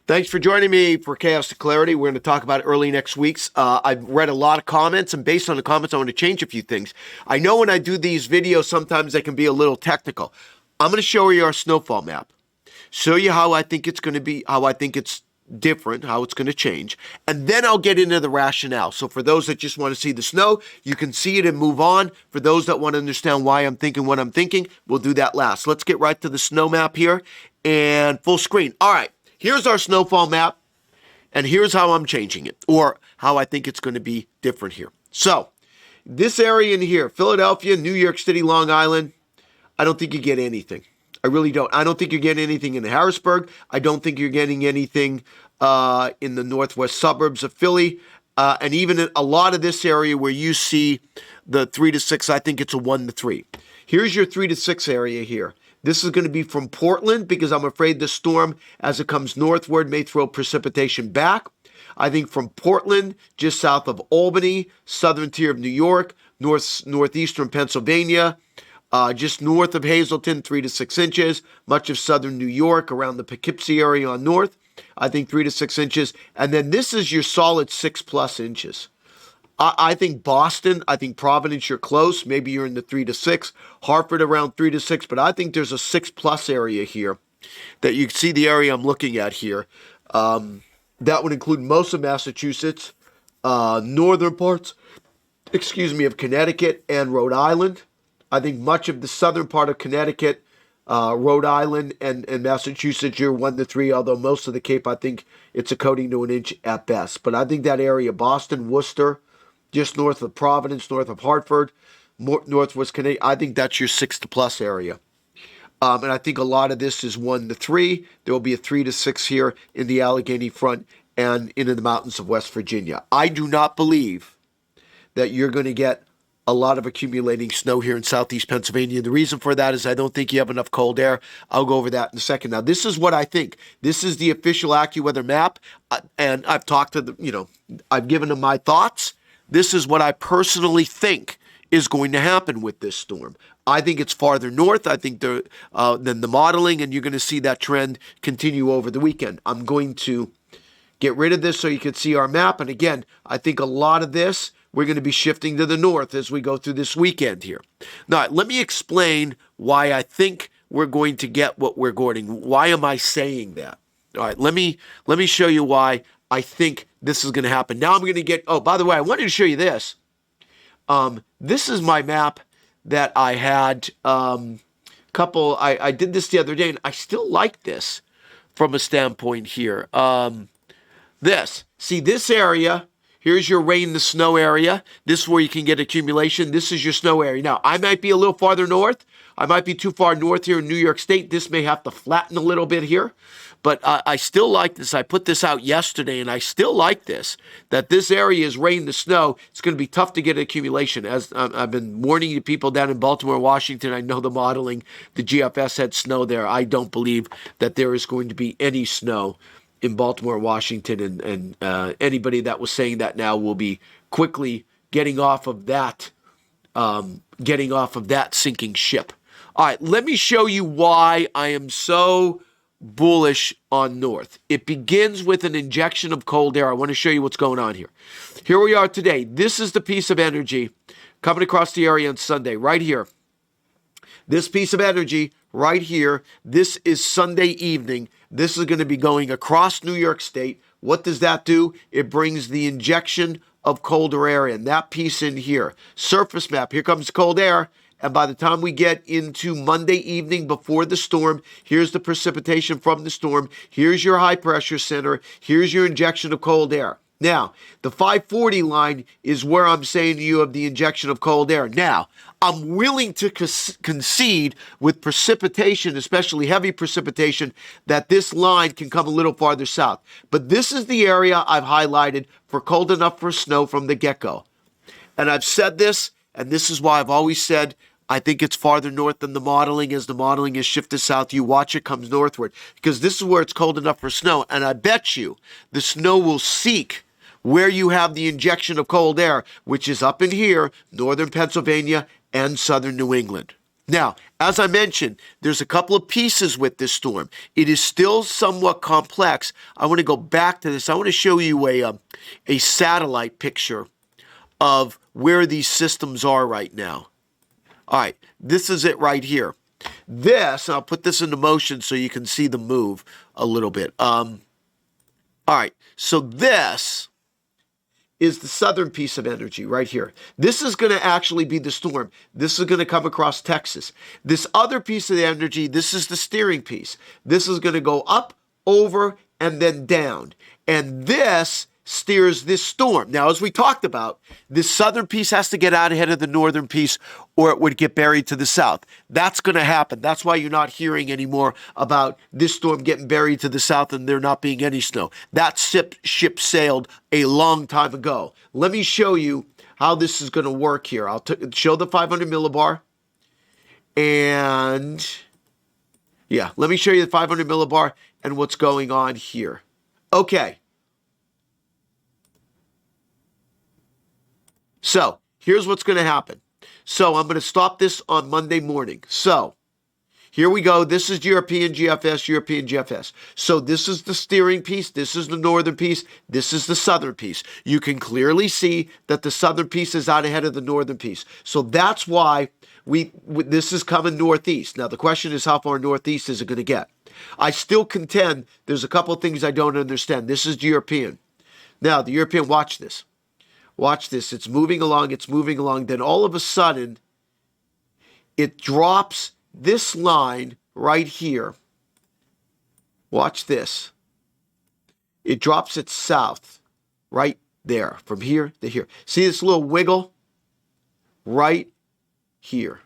Thanks for joining me for Chaos to Clarity. We're going to talk about early next week's. I've read a lot of comments, and based on the comments, I want to change a few things. I know when I do these videos, sometimes they can be a little technical. I'm going to show you our snowfall map, show you how I think it's going to be, how I think it's different, how it's going to change, and then I'll get into the rationale. So for those that just want to see the snow, you can see it and move on. For those that want to understand why I'm thinking what I'm thinking, we'll do that last. Let's get right to the snow map here and full screen. All right. Here's our snowfall map, and here's how I'm changing it, or how I think it's going to be different here. So, this area in here, Philadelphia, New York City, Long Island, I don't think you get anything. I really don't. I don't think you're getting anything in Harrisburg. I don't think you're getting anything in the northwest suburbs of Philly. And even in a lot of this area where you see the 3 to 6, I think it's a 1 to 3. Here's your 3 to 6 area here. This is going to be from Portland because I'm afraid the storm, as it comes northward, may throw precipitation back. I think from Portland, just south of Albany, southern tier of New York, northeastern Pennsylvania, just north of Hazleton, 3 to 6 inches. Much of southern New York, around the Poughkeepsie area on north, I think 3 to 6 inches. And then this is your solid 6+ inches. I think Boston, I think Providence, you're close. Maybe you're in the 3 to 6. Hartford around 3 to 6, but I think there's a 6+ area here that you can see the area I'm looking at here. That would include most of Massachusetts, northern parts, of Connecticut and Rhode Island. I think much of the southern part of Connecticut, Rhode Island, and Massachusetts, you're 1 to 3, although most of the Cape, I think it's a coating to an inch at best. But I think that area, Boston, Worcester, just north of Providence, north of Hartford, northwest Connecticut, I think that's your 6+ area. And I think a lot of this is 1 to 3. There will be a 3 to 6 here in the Allegheny front and into the mountains of West Virginia. I do not believe that you're going to get a lot of accumulating snow here in southeast Pennsylvania. The reason for that is I don't think you have enough cold air. I'll go over that in a second. Now, this is what I think. This is the official AccuWeather map, and I've talked to I've given them my thoughts. This is what I personally think is going to happen with this storm. I think it's farther north, I think, than the modeling, and you're going to see that trend continue over the weekend. I'm going to get rid of this so you can see our map. And again, I think a lot of this, we're going to be shifting to the north as we go through this weekend here. Now, let me explain why I think we're going to get what we're getting. Why am I saying that? All right, let me show you why I think this is going to happen. Now I'm going to get, oh, by the way, I wanted to show you this. This is my map that I had I did this the other day, and I still like this from a standpoint here. See this area, here's your rain, the snow area. This is where you can get accumulation. This is your snow area. Now, I might be a little farther north. I might be too far north here in New York State. This may have to flatten a little bit here. But I still like this. I put this out yesterday, and I still like this, that this area is rain to snow. It's going to be tough to get accumulation. As I've been warning you people down in Baltimore, Washington, I know the modeling, the GFS had snow there. I don't believe that there is going to be any snow in Baltimore, Washington, and anybody that was saying that now will be quickly getting off of that sinking ship. All right, let me show you why I am so bullish on north. It begins with an injection of cold air. I want to show you what's going on here. Here we are today. This is the piece of energy coming across the area on Sunday, right here. This piece of energy right here, this is Sunday evening. This is going to be going across New York State. What does that do? It brings the injection of colder air in. That piece in here. Surface map. Here comes cold air. And by the time we get into Monday evening before the storm, here's the precipitation from the storm. Here's your high pressure center. Here's your injection of cold air. Now, the 540 line is where I'm saying to you of the injection of cold air. Now, I'm willing to concede with precipitation, especially heavy precipitation, that this line can come a little farther south. But this is the area I've highlighted for cold enough for snow from the get-go. And I've said this, and this is why I've always said I think it's farther north than the modeling. As the modeling is shifted south, you watch it comes northward, because this is where it's cold enough for snow. And I bet you the snow will seek where you have the injection of cold air, which is up in here, northern Pennsylvania and southern New England. Now, as I mentioned, there's a couple of pieces with this storm. It is still somewhat complex. I want to go back to this. I want to show you a satellite picture of where these systems are right now. All right, this is it right here. This, I'll put this into motion so you can see the move a little bit. All right, so this is the southern piece of energy right here. This is going to actually be the storm. This is going to come across Texas. This other piece of the energy, this is the steering piece. This is going to go up, over, and then down. And this steers this storm. Now, as we talked about, this southern piece has to get out ahead of the northern piece or it would get buried to the south. That's going to happen. That's why you're not hearing anymore about this storm getting buried to the south and there not being any snow. That ship sailed a long time ago. Let me show you how this is going to work here. I'll show the 500 millibar. And yeah, let me show you the 500 millibar and what's going on here. Okay. So here's what's going to happen. So I'm going to stop this on Monday morning. So here we go. This is European GFS, European GFS. So this is the steering piece. This is the northern piece. This is the southern piece. You can clearly see that the southern piece is out ahead of the northern piece. So that's why this is coming northeast. Now the question is, how far northeast is it going to get? I still contend there's a couple of things I don't understand. This is European. Now the European, watch this. Watch this. It's moving along. It's moving along. Then all of a sudden, it drops this line right here. Watch this. It drops it south right there from here to here. See this little wiggle right here.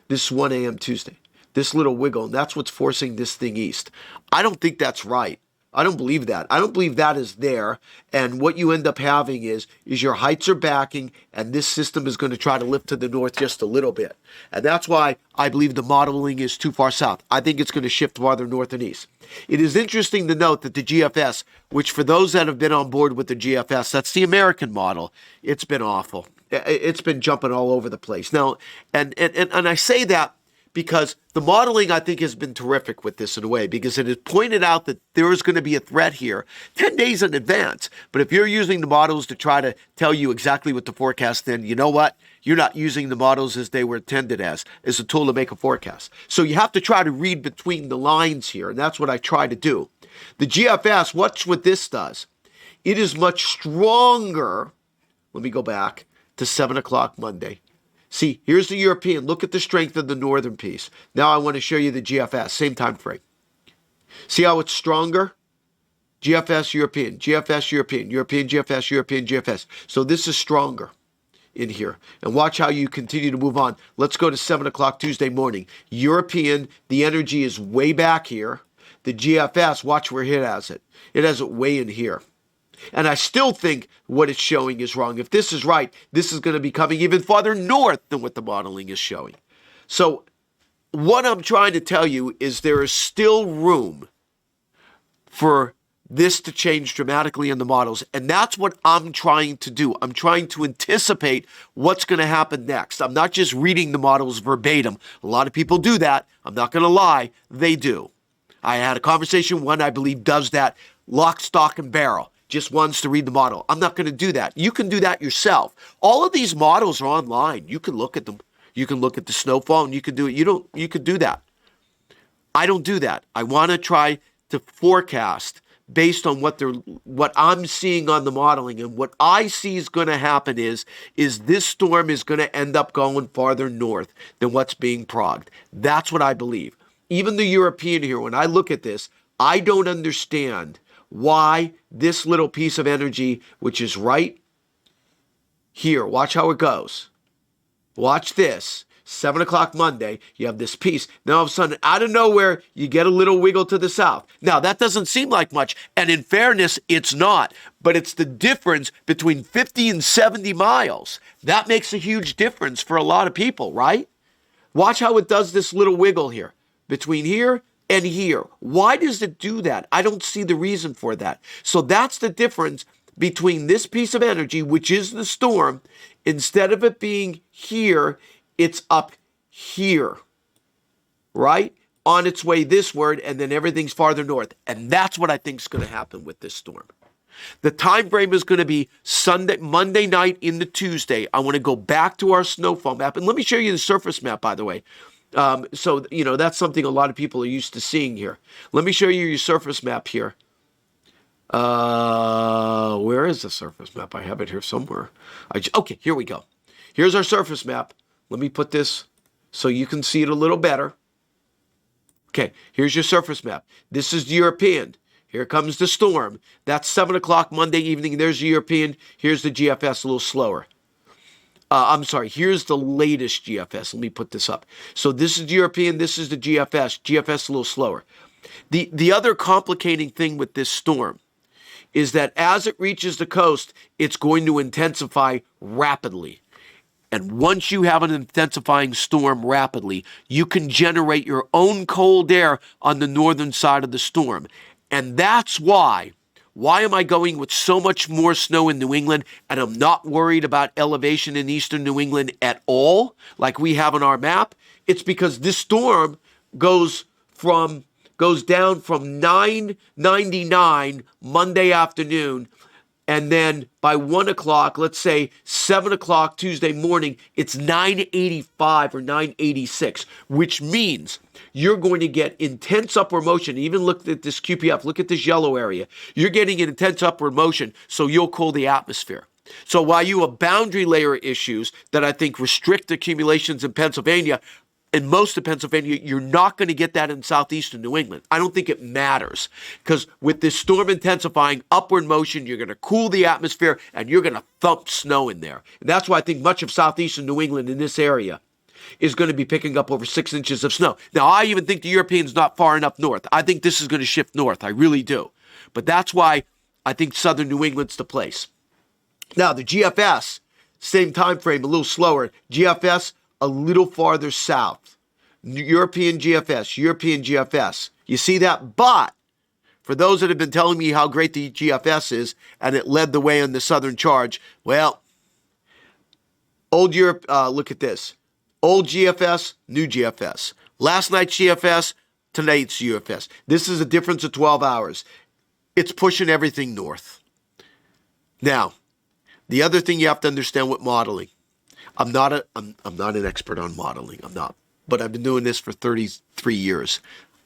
This is 1 a.m. Tuesday. This little wiggle, and that's what's forcing this thing east. I don't think that's right. I don't believe that. I don't believe that is there. And what you end up having is your heights are backing, and this system is going to try to lift to the north just a little bit. And that's why I believe the modeling is too far south. I think it's going to shift farther north and east. It is interesting to note that the GFS, which for those that have been on board with the GFS, that's the American model, it's been awful. It's been jumping all over the place. Now, and I say that because the modeling, I think, has been terrific with this in a way, because it has pointed out that there is going to be a threat here 10 days in advance. But if you're using the models to try to tell you exactly what the forecast, then you know what? You're not using the models as they were intended as a tool to make a forecast. So you have to try to read between the lines here, and that's what I try to do. The GFS, watch what this does. It is much stronger. Let me go back to 7 o'clock Monday. See, here's the European. Look at the strength of the northern piece. Now I want to show you the GFS, same time frame. See how it's stronger? GFS, European, GFS, European, European, GFS, European, GFS. So this is stronger in here. And watch how you continue to move on. Let's go to 7 o'clock Tuesday morning. European, the energy is way back here. The GFS, watch where it has it. It has it way in here. And I still think what it's showing is wrong. If this is right, this is going to be coming even farther north than what the modeling is showing. So what I'm trying to tell you is there is still room for this to change dramatically in the models. And that's what I'm trying to do. I'm trying to anticipate what's going to happen next. I'm not just reading the models verbatim. A lot of people do that. I'm not going to lie. They do. I had a conversation, one I believe does that, lock, stock, and barrel. Just wants to read the model. I'm not going to do that. You can do that yourself. All of these models are online. You can look at them. You can look at the snowfall and you can do it. You could do that. I don't do that. I want to try to forecast based on what I'm seeing on the modeling, and what I see is going to happen is this storm is going to end up going farther north than what's being progged. That's what I believe. Even the European here, when I look at this, I don't understand why this little piece of energy, which is right here, watch how it goes. Watch this. 7 o'clock Monday, you have this piece. Now all of a sudden, out of nowhere, you get a little wiggle to the south. Now, that doesn't seem like much, and in fairness, it's not. But it's the difference between 50 and 70 miles. That makes a huge difference for a lot of people, right? Watch how it does this little wiggle here. Between here and here. Why does it do that? I don't see the reason for that. So that's the difference between this piece of energy, which is the storm. Instead of it being here, it's up here. right? On its way this-ward, and then everything's farther north. And that's what I think is going to happen with this storm. The time frame is going to be Monday night into Tuesday. I want to go back to our snowfall map. And let me show you the surface map, by the way. So, that's something a lot of people are used to seeing here. Let me show you your surface map here. Where is the surface map? I have it here somewhere. Okay, here we go. Here's our surface map. Let me put this so you can see it a little better. Okay, here's your surface map. This is the European. Here comes the storm. That's 7 o'clock Monday evening. There's the European. Here's the GFS, a little slower. I'm sorry, here's the latest GFS. Let me put this up. So this is the European, this is the GFS. GFS a little slower. The other complicating thing with this storm is that as it reaches the coast, it's going to intensify rapidly. And once you have an intensifying storm rapidly, you can generate your own cold air on the northern side of the storm. And that's why am I going with so much more snow in New England, and I'm not worried about elevation in eastern New England at all, like we have on our map? It's because this storm goes down from 999 Monday afternoon, and then by 1 o'clock, let's say 7 o'clock Tuesday morning, it's 985 or 986, which means you're going to get intense upward motion. Even look at this QPF. Look at this yellow area. You're getting an intense upward motion, so you'll cool the atmosphere. So while you have boundary layer issues that I think restrict accumulations in Pennsylvania, in most of Pennsylvania, you're not going to get that in southeastern New England. I don't think it matters, because with this storm intensifying upward motion, you're going to cool the atmosphere and you're going to thump snow in there. And that's why I think much of southeastern New England in this area is going to be picking up over 6 inches of snow. Now, I even think the European's not far enough north. I think this is going to shift north. I really do. But that's why I think southern New England's the place. Now, the GFS, same time frame, a little slower. GFS, a little farther south. European GFS. You see that? But for those that have been telling me how great the GFS is, and it led the way on the southern charge, well, old Europe, look at this. Old GFS, new GFS. Last night's GFS, tonight's GFS. This is a difference of 12 hours. It's pushing everything north. Now, the other thing you have to understand with modeling, I'm not an expert on modeling. I'm not. But I've been doing this for 33 years.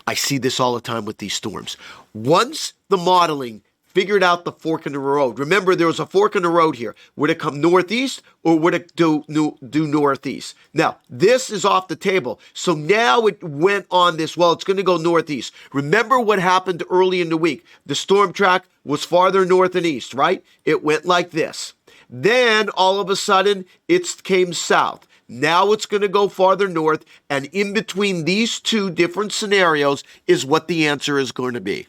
I see this all the time with these storms. Once the modeling figured out the fork in the road, remember there was a fork in the road here. Would it come northeast or would it do northeast? Now, this is off the table. So now it went on this, well, it's going to go northeast. Remember what happened early in the week. The storm track was farther north and east, right? It went like this. Then all of a sudden it came south. Now it's going to go farther north, and in between these two different scenarios is what the answer is going to be.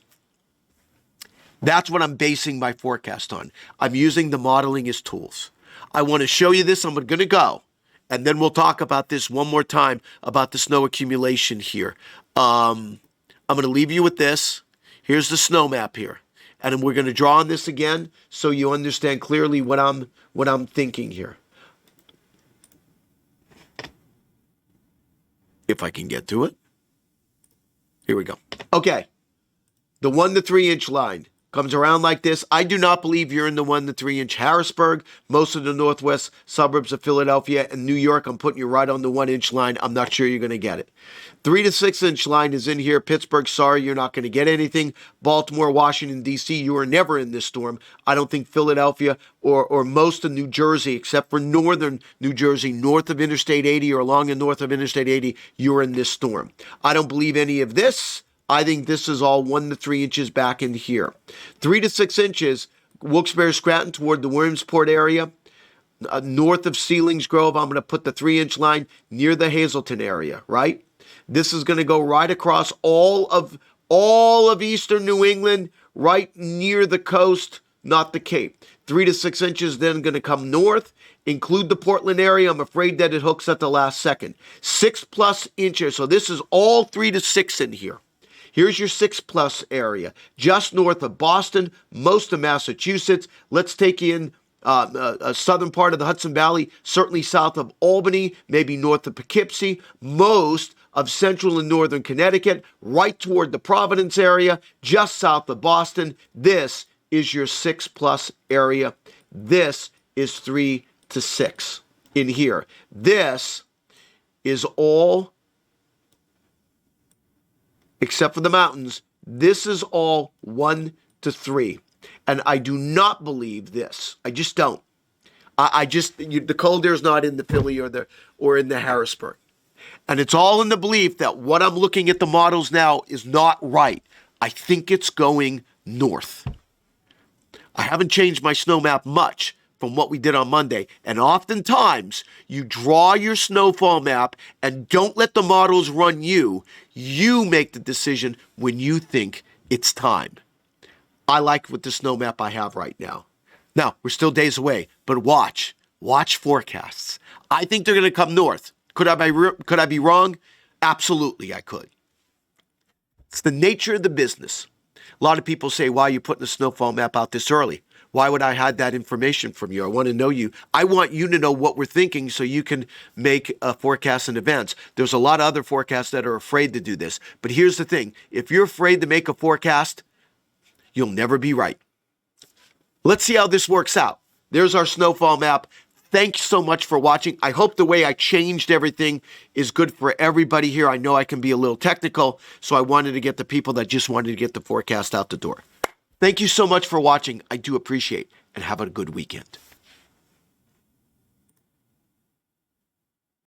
That's what I'm basing my forecast on. I'm using the modeling as tools. I want to show you this. I'm going to go, and then we'll talk about this one more time about the snow accumulation here. I'm going to leave you with this. Here's the snow map here, and we're going to draw on this again so you understand clearly what I'm thinking here. If I can get to it. Here we go. Okay. The 1 to 3 inch line comes around like this. I do not believe you're in the 1 to 3 inch Harrisburg, most of the northwest suburbs of Philadelphia and New York. I'm putting you right on the 1 inch line. I'm not sure you're going to get it. 3 to 6 inch line is in here. Pittsburgh, sorry, you're not going to get anything. Baltimore, Washington, D.C., you are never in this storm. I don't think Philadelphia or most of New Jersey, except for northern New Jersey, north of Interstate 80 or along and north of Interstate 80, you're in this storm. I don't believe any of this. I think this is all 1 to 3 inches back in here. 3 to 6 inches, Wilkes-Barre, Scranton toward the Williamsport area. North of Sealings Grove, I'm going to put the 3 inch line near the Hazleton area, right? This is going to go right across all of eastern New England, right near the coast, not the Cape. 3 to 6 inches then going to come north, include the Portland area. I'm afraid that it hooks at the last second. 6+ inches. So this is all 3 to 6 in here. Here's your 6+ area, just north of Boston, most of Massachusetts. Let's take you in a southern part of the Hudson Valley, certainly south of Albany, maybe north of Poughkeepsie, most of central and northern Connecticut, right toward the Providence area, just south of Boston. This is your 6+ area. This is 3 to 6 in here. This is all, except for the mountains, this is all 1 to 3. And I do not believe this. I just don't. The cold air is not in the Philly or in the Harrisburg. And it's all in the belief that what I'm looking at the models now is not right. I think it's going north. I haven't changed my snow map much from what we did on Monday. And oftentimes, you draw your snowfall map and don't let the models run you. You make the decision when you think it's time. I like what the snow map I have right now. Now, we're still days away, but watch forecasts. I think they're going to come north. Could I be wrong? Absolutely, I could. It's the nature of the business. A lot of people say, why are you putting the snowfall map out this early? Why would I hide that information from you? I want to know you. I want you to know what we're thinking so you can make a forecast in advance. There's a lot of other forecasts that are afraid to do this. But here's the thing. If you're afraid to make a forecast, you'll never be right. Let's see how this works out. There's our snowfall map. Thanks so much for watching. I hope the way I changed everything is good for everybody here. I know I can be a little technical, so I wanted to get the people that just wanted to get the forecast out the door. Thank you so much for watching. I do appreciate it, and have a good weekend.